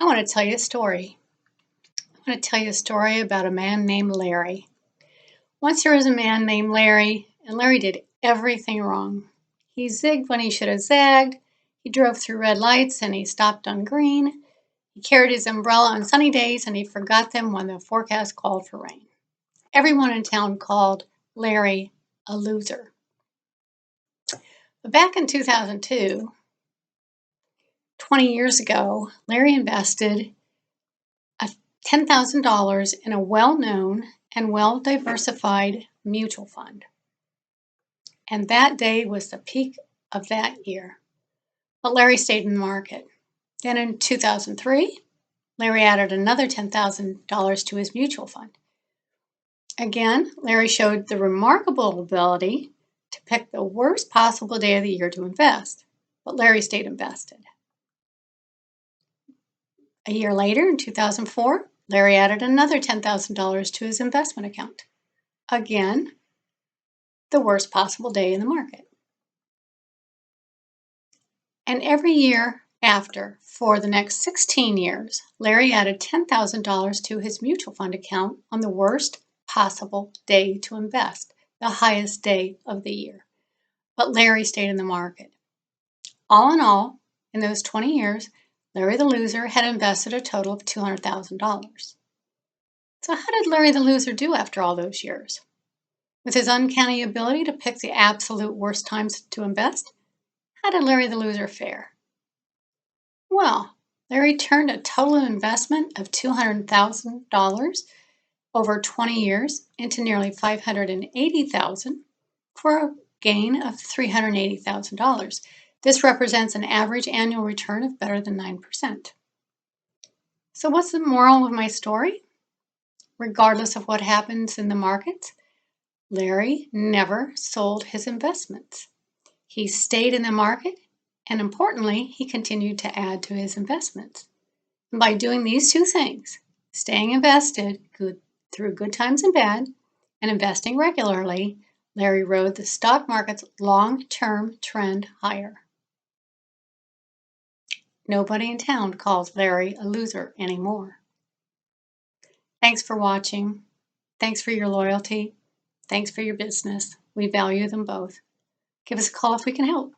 I want to tell you a story. I want to tell you a story about a man named Larry. Once there was a man named Larry, and Larry did everything wrong. He zigged when he should have zagged. He drove through red lights and he stopped on green. He carried his umbrella on sunny days and he forgot them when the forecast called for rain. Everyone in town called Larry a loser. But back in 2002, 20 years ago, Larry invested $10,000 in a well-known and well-diversified mutual fund. And that day was the peak of that year. But Larry stayed in the market. Then in 2003, Larry added another $10,000 to his mutual fund. Again, Larry showed the remarkable ability to pick the worst possible day of the year to invest. But Larry stayed invested. A year later, in 2004, Larry added another $10,000 to his investment account. Again, the worst possible day in the market. And every year after, for the next 16 years, Larry added $10,000 to his mutual fund account on the worst possible day to invest, the highest day of the year. But Larry stayed in the market. All in all, in those 20 years, Larry the loser had invested a total of $200,000. So how did Larry the loser do after all those years? With his uncanny ability to pick the absolute worst times to invest, how did Larry the loser fare? Well, Larry turned a total investment of $200,000 over 20 years into nearly $580,000 for a gain of $380,000. This represents an average annual return of better than 9%. So what's the moral of my story? Regardless of what happens in the markets, Larry never sold his investments. He stayed in the market, and importantly, he continued to add to his investments. And by doing these two things, staying invested through good times and bad, and investing regularly, Larry rode the stock market's long-term trend higher. Nobody in town calls Larry a loser anymore. Thanks for watching. Thanks for your loyalty. Thanks for your business. We value them both. Give us a call if we can help.